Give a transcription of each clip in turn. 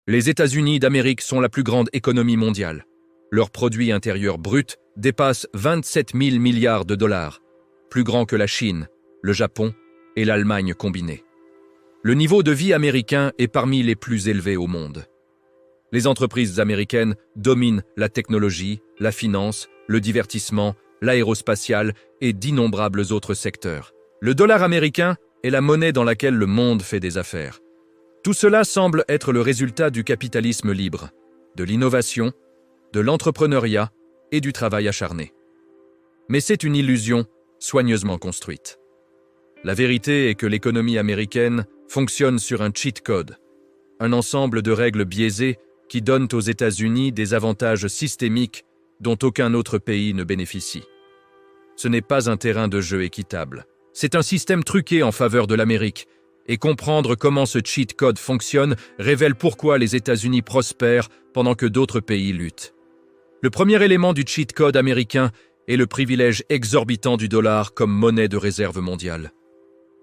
Les États-Unis d'Amérique sont la plus grande économie mondiale. Leur produit intérieur brut dépasse 27 000 milliards de dollars, plus grand que la Chine, le Japon et l'Allemagne combinés. Le niveau de vie américain est parmi les plus élevés au monde. Les entreprises américaines dominent la technologie, la finance, le divertissement, l'aérospatiale et d'innombrables autres secteurs. Le dollar américain est la monnaie dans laquelle le monde fait des affaires. Tout cela semble être le résultat du capitalisme libre, de l'innovation, de l'entrepreneuriat et du travail acharné. Mais c'est une illusion soigneusement construite. La vérité est que l'économie américaine fonctionne sur un cheat code, un ensemble de règles biaisées qui donnent aux États-Unis des avantages systémiques dont aucun autre pays ne bénéficie. Ce n'est pas un terrain de jeu équitable. C'est un système truqué en faveur de l'Amérique, et comprendre comment ce cheat code fonctionne révèle pourquoi les États-Unis prospèrent pendant que d'autres pays luttent. Le premier élément du cheat code américain est le privilège exorbitant du dollar comme monnaie de réserve mondiale.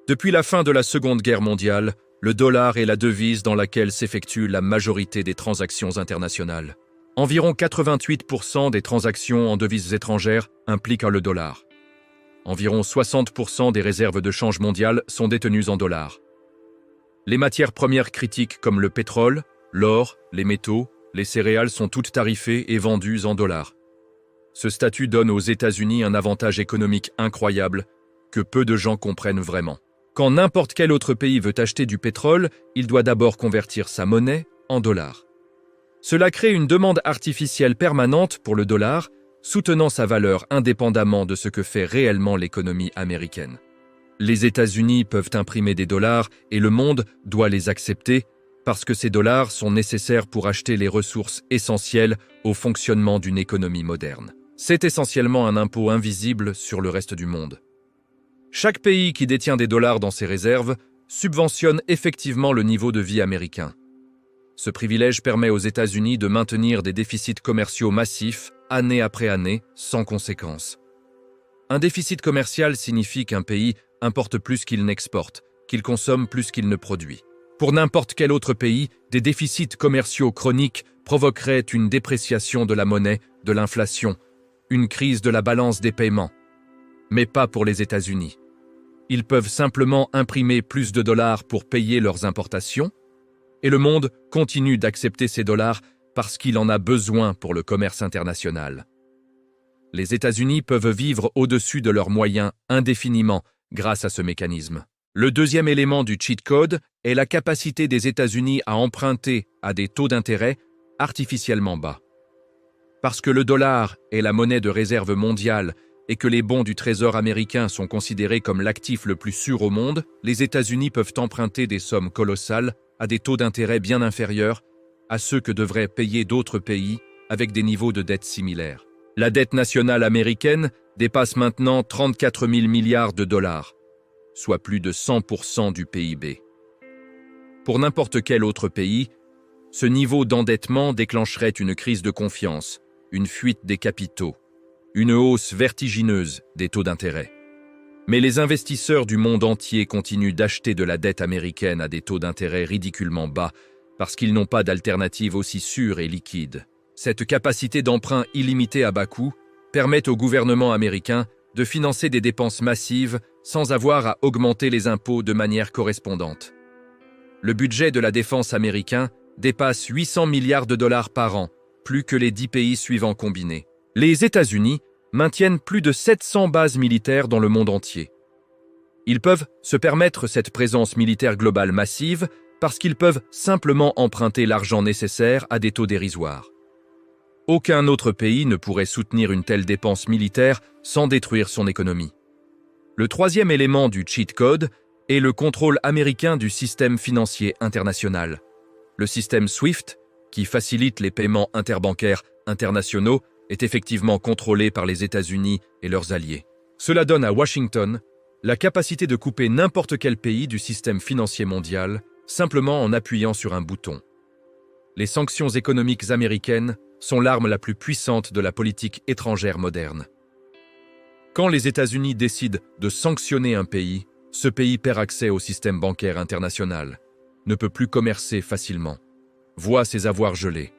Depuis la fin de la Seconde Guerre mondiale, le dollar est la devise dans laquelle s'effectue la majorité des transactions internationales. Environ 88% des transactions en devises étrangères impliquent le dollar. Environ 60% des réserves de change mondiales sont détenues en dollars. Les matières premières critiques comme le pétrole, l'or, les métaux, les céréales sont toutes tarifées et vendues en dollars. Ce statut donne aux États-Unis un avantage économique incroyable que peu de gens comprennent vraiment. Quand n'importe quel autre pays veut acheter du pétrole, il doit d'abord convertir sa monnaie en dollars. Cela crée une demande artificielle permanente pour le dollar, soutenant sa valeur indépendamment de ce que fait réellement l'économie américaine. Les États-Unis peuvent imprimer des dollars et le monde doit les accepter parce que ces dollars sont nécessaires pour acheter les ressources essentielles au fonctionnement d'une économie moderne. C'est essentiellement un impôt invisible sur le reste du monde. Chaque pays qui détient des dollars dans ses réserves subventionne effectivement le niveau de vie américain. Ce privilège permet aux États-Unis de maintenir des déficits commerciaux massifs, année après année, sans conséquence. Un déficit commercial signifie qu'un pays importe plus qu'il n'exporte, qu'il consomme plus qu'il ne produit. Pour n'importe quel autre pays, des déficits commerciaux chroniques provoqueraient une dépréciation de la monnaie, de l'inflation, une crise de la balance des paiements. Mais pas pour les États-Unis. Ils peuvent simplement imprimer plus de dollars pour payer leurs importations, et le monde continue d'accepter ces dollars parce qu'il en a besoin pour le commerce international. Les États-Unis peuvent vivre au-dessus de leurs moyens indéfiniment grâce à ce mécanisme. Le deuxième élément du cheat code est la capacité des États-Unis à emprunter à des taux d'intérêt artificiellement bas. Parce que le dollar est la monnaie de réserve mondiale et que les bons du Trésor américain sont considérés comme l'actif le plus sûr au monde, les États-Unis peuvent emprunter des sommes colossales à des taux d'intérêt bien inférieurs à ceux que devraient payer d'autres pays avec des niveaux de dette similaires. La dette nationale américaine dépasse maintenant 34 000 milliards de dollars, soit plus de 100% du PIB. Pour n'importe quel autre pays, ce niveau d'endettement déclencherait une crise de confiance, une fuite des capitaux, une hausse vertigineuse des taux d'intérêt. Mais les investisseurs du monde entier continuent d'acheter de la dette américaine à des taux d'intérêt ridiculement bas parce qu'ils n'ont pas d'alternative aussi sûre et liquide. Cette capacité d'emprunt illimitée à bas coût permet au gouvernement américain de financer des dépenses massives sans avoir à augmenter les impôts de manière correspondante. Le budget de la défense américain dépasse 800 milliards de dollars par an, plus que les 10 pays suivants combinés. Les États-Unis maintiennent plus de 700 bases militaires dans le monde entier. Ils peuvent se permettre cette présence militaire globale massive parce qu'ils peuvent simplement emprunter l'argent nécessaire à des taux dérisoires. Aucun autre pays ne pourrait soutenir une telle dépense militaire sans détruire son économie. Le troisième élément du cheat code est le contrôle américain du système financier international. Le système SWIFT, qui facilite les paiements interbancaires internationaux, est effectivement contrôlé par les États-Unis et leurs alliés. Cela donne à Washington la capacité de couper n'importe quel pays du système financier mondial simplement en appuyant sur un bouton. Les sanctions économiques américaines sont l'arme la plus puissante de la politique étrangère moderne. Quand les États-Unis décident de sanctionner un pays, ce pays perd accès au système bancaire international, ne peut plus commercer facilement. voit ses avoirs gelés.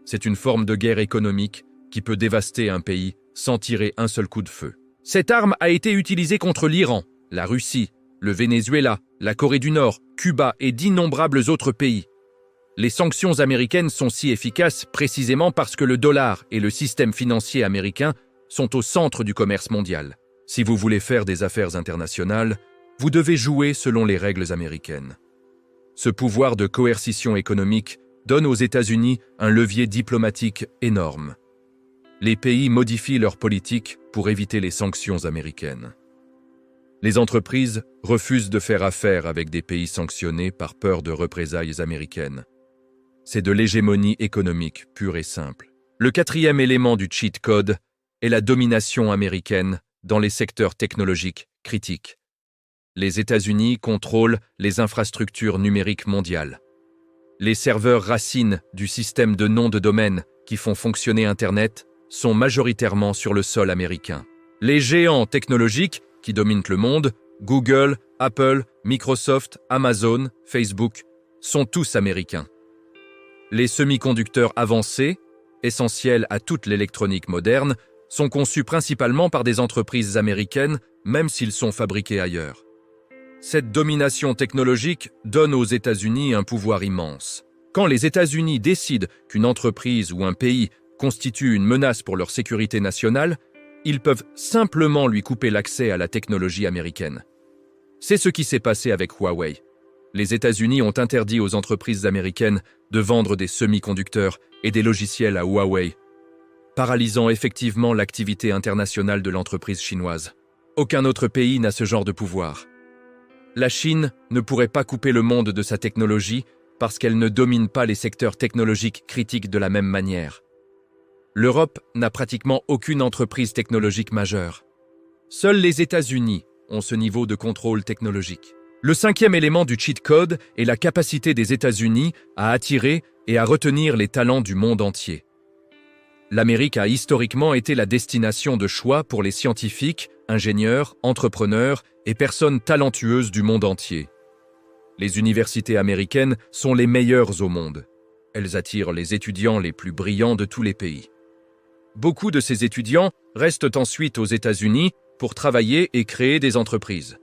C'est une forme de guerre économique qui peut dévaster un pays sans tirer un seul coup de feu. Cette arme a été utilisée contre l'Iran, la Russie, le Venezuela, la Corée du Nord, Cuba et d'innombrables autres pays. Les sanctions américaines sont si efficaces précisément parce que le dollar et le système financier américain sont au centre du commerce mondial. Si vous voulez faire des affaires internationales, vous devez jouer selon les règles américaines. Ce pouvoir de coercition économique donne aux États-Unis un levier diplomatique énorme. Les pays modifient leur politique pour éviter les sanctions américaines. Les entreprises refusent de faire affaire avec des pays sanctionnés par peur de représailles américaines. C'est de l'hégémonie économique pure et simple. Le quatrième élément du cheat code est la domination américaine dans les secteurs technologiques critiques. Les États-Unis contrôlent les infrastructures numériques mondiales. Les serveurs racines du système de noms de domaine qui font fonctionner Internet sont majoritairement sur le sol américain. Les géants technologiques qui dominent le monde, Google, Apple, Microsoft, Amazon, Facebook, sont tous américains. Les semi-conducteurs avancés, essentiels à toute l'électronique moderne, sont conçus principalement par des entreprises américaines, même s'ils sont fabriqués ailleurs. Cette domination technologique donne aux États-Unis un pouvoir immense. Quand les États-Unis décident qu'une entreprise ou un pays constitue une menace pour leur sécurité nationale, ils peuvent simplement lui couper l'accès à la technologie américaine. C'est ce qui s'est passé avec Huawei. Les États-Unis ont interdit aux entreprises américaines de vendre des semi-conducteurs et des logiciels à Huawei, paralysant effectivement l'activité internationale de l'entreprise chinoise. Aucun autre pays n'a ce genre de pouvoir. La Chine ne pourrait pas couper le monde de sa technologie parce qu'elle ne domine pas les secteurs technologiques critiques de la même manière. L'Europe n'a pratiquement aucune entreprise technologique majeure. Seuls les États-Unis ont ce niveau de contrôle technologique. Le cinquième élément du cheat code est la capacité des États-Unis à attirer et à retenir les talents du monde entier. L'Amérique a historiquement été la destination de choix pour les scientifiques, ingénieurs, entrepreneurs et personnes talentueuses du monde entier. Les universités américaines sont les meilleures au monde. Elles attirent les étudiants les plus brillants de tous les pays. Beaucoup de ces étudiants restent ensuite aux États-Unis pour travailler et créer des entreprises.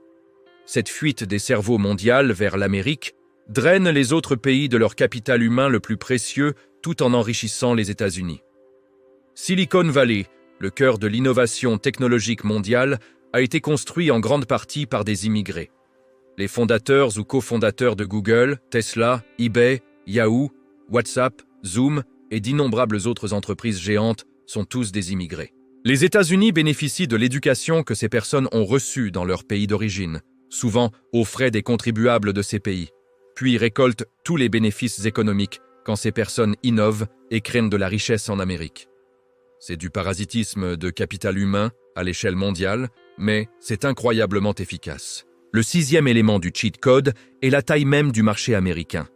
Cette fuite des cerveaux mondiaux vers l'Amérique draine les autres pays de leur capital humain le plus précieux tout en enrichissant les États-Unis. Silicon Valley, le cœur de l'innovation technologique mondiale, a été construit en grande partie par des immigrés. Les fondateurs ou cofondateurs de Google, Tesla, eBay, Yahoo, WhatsApp, Zoom et d'innombrables autres entreprises géantes sont tous des immigrés. Les États-Unis bénéficient de l'éducation que ces personnes ont reçue dans leur pays d'origine, souvent aux frais des contribuables de ces pays, puis récoltent tous les bénéfices économiques quand ces personnes innovent et créent de la richesse en Amérique. C'est du parasitisme de capital humain à l'échelle mondiale, mais c'est incroyablement efficace. Le sixième élément du cheat code est la taille même du marché américain.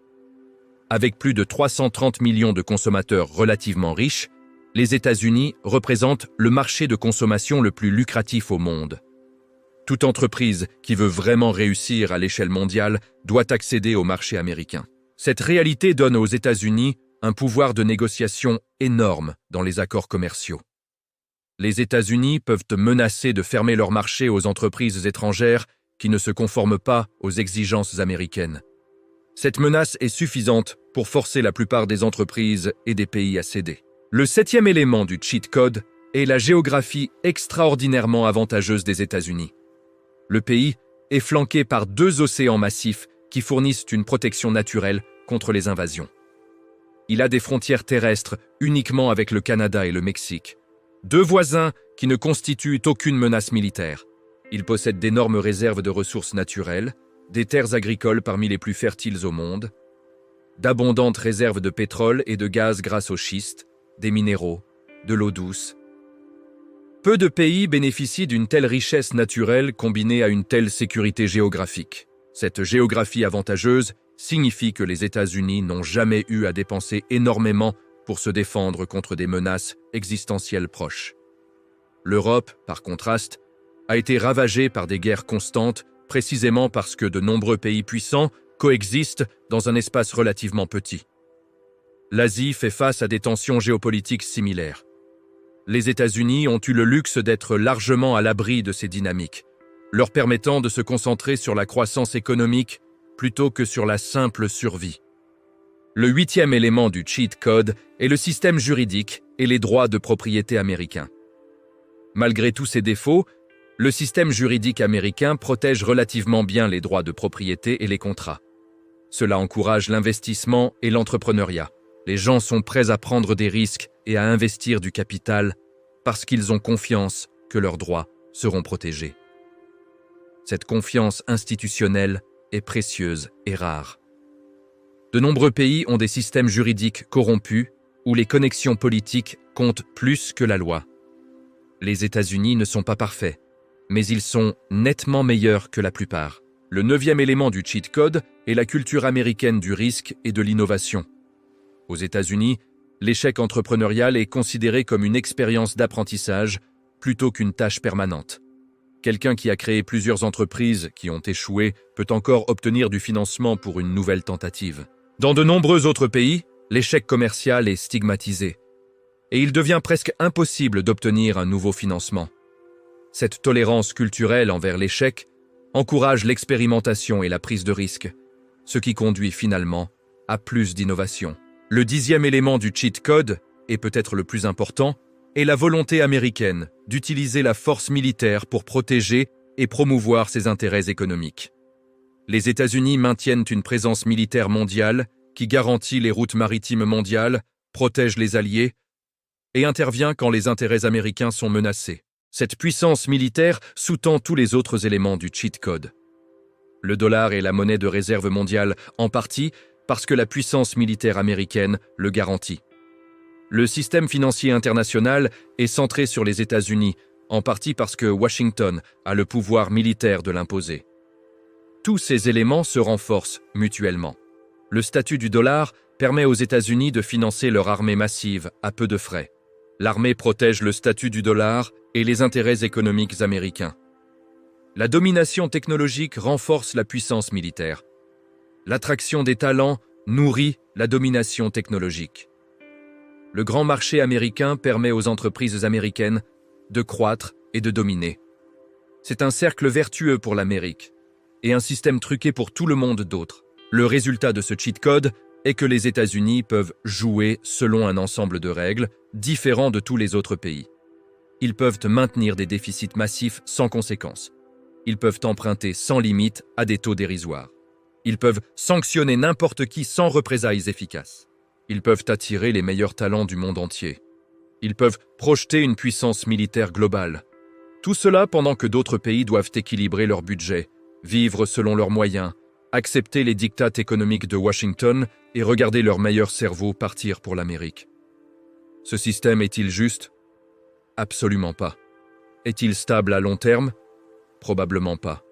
Avec plus de 330 millions de consommateurs relativement riches, les États-Unis représentent le marché de consommation le plus lucratif au monde. Toute entreprise qui veut vraiment réussir à l'échelle mondiale doit accéder au marché américain. Cette réalité donne aux États-Unis un pouvoir de négociation énorme dans les accords commerciaux. Les États-Unis peuvent menacer de fermer leur marché aux entreprises étrangères qui ne se conforment pas aux exigences américaines. Cette menace est suffisante pour forcer la plupart des entreprises et des pays à céder. Le septième élément du cheat code est la géographie extraordinairement avantageuse des États-Unis. Le pays est flanqué par 2 océans massifs qui fournissent une protection naturelle contre les invasions. Il a des frontières terrestres uniquement avec le Canada et le Mexique. 2 voisins qui ne constituent aucune menace militaire. Il possède d'énormes réserves de ressources naturelles, des terres agricoles parmi les plus fertiles au monde, d'abondantes réserves de pétrole et de gaz grâce au schiste, des minéraux, de l'eau douce. Peu de pays bénéficient d'une telle richesse naturelle combinée à une telle sécurité géographique. Cette géographie avantageuse signifie que les États-Unis n'ont jamais eu à dépenser énormément pour se défendre contre des menaces existentielles proches. L'Europe, par contraste, a été ravagée par des guerres constantes précisément parce que de nombreux pays puissants coexistent dans un espace relativement petit. l'Asie fait face à des tensions géopolitiques similaires. Les États-Unis ont eu le luxe d'être largement à l'abri de ces dynamiques, leur permettant de se concentrer sur la croissance économique plutôt que sur la simple survie. Le 8e élément du cheat code est le système juridique et les droits de propriété américains. Malgré tous ses défauts, le système juridique américain protège relativement bien les droits de propriété et les contrats. Cela encourage l'investissement et l'entrepreneuriat. Les gens sont prêts à prendre des risques et à investir du capital parce qu'ils ont confiance que leurs droits seront protégés. Cette confiance institutionnelle est précieuse et rare. De nombreux pays ont des systèmes juridiques corrompus où les connexions politiques comptent plus que la loi. Les États-Unis ne sont pas parfaits, mais ils sont nettement meilleurs que la plupart. Le 9e élément du cheat code est la culture américaine du risque et de l'innovation. Aux États-Unis, l'échec entrepreneurial est considéré comme une expérience d'apprentissage plutôt qu'une tâche permanente. Quelqu'un qui a créé plusieurs entreprises qui ont échoué peut encore obtenir du financement pour une nouvelle tentative. Dans de nombreux autres pays, l'échec commercial est stigmatisé et il devient presque impossible d'obtenir un nouveau financement. Cette tolérance culturelle envers l'échec encourage l'expérimentation et la prise de risque, ce qui conduit finalement à plus d'innovation. Le 10e élément du cheat code, et peut-être le plus important, est la volonté américaine d'utiliser la force militaire pour protéger et promouvoir ses intérêts économiques. Les États-Unis maintiennent une présence militaire mondiale qui garantit les routes maritimes mondiales, protège les alliés et intervient quand les intérêts américains sont menacés. Cette puissance militaire sous-tend tous les autres éléments du cheat code. Le dollar est la monnaie de réserve mondiale en partie parce que la puissance militaire américaine le garantit. Le système financier international est centré sur les États-Unis, en partie parce que Washington a le pouvoir militaire de l'imposer. Tous ces éléments se renforcent mutuellement. Le statut du dollar permet aux États-Unis de financer leur armée massive à peu de frais. L'armée protège le statut du dollar et les intérêts économiques américains. La domination technologique renforce la puissance militaire. L'attraction des talents nourrit la domination technologique. Le grand marché américain permet aux entreprises américaines de croître et de dominer. C'est un cercle vertueux pour l'Amérique et un système truqué pour tout le monde d'autre. Le résultat de ce cheat code est que les États-Unis peuvent jouer selon un ensemble de règles différents de tous les autres pays. Ils peuvent maintenir des déficits massifs sans conséquence. Ils peuvent emprunter sans limite à des taux dérisoires. Ils peuvent sanctionner n'importe qui sans représailles efficaces. Ils peuvent attirer les meilleurs talents du monde entier. Ils peuvent projeter une puissance militaire globale. Tout cela pendant que d'autres pays doivent équilibrer leur budget, vivre selon leurs moyens, accepter les diktats économiques de Washington et regarder leurs meilleurs cerveaux partir pour l'Amérique. Ce système est-il juste? Absolument pas. Est-il stable à long terme? Probablement pas.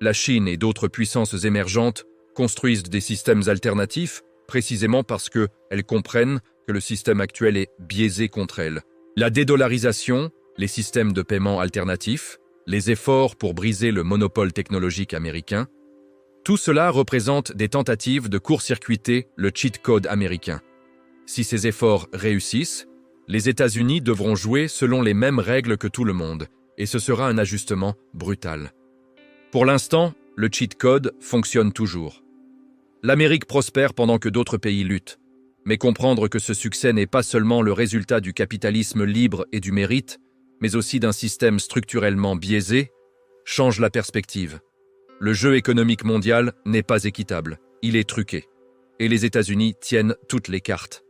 La Chine et d'autres puissances émergentes construisent des systèmes alternatifs précisément parce qu'elles comprennent que le système actuel est biaisé contre elles. La dédollarisation, les systèmes de paiement alternatifs, les efforts pour briser le monopole technologique américain, tout cela représente des tentatives de court-circuiter le cheat code américain. Si ces efforts réussissent, les États-Unis devront jouer selon les mêmes règles que tout le monde, et ce sera un ajustement brutal. Pour l'instant, le cheat code fonctionne toujours. L'Amérique prospère pendant que d'autres pays luttent, mais comprendre que ce succès n'est pas seulement le résultat du capitalisme libre et du mérite, mais aussi d'un système structurellement biaisé, change la perspective. Le jeu économique mondial n'est pas équitable, il est truqué. Et les États-Unis tiennent toutes les cartes.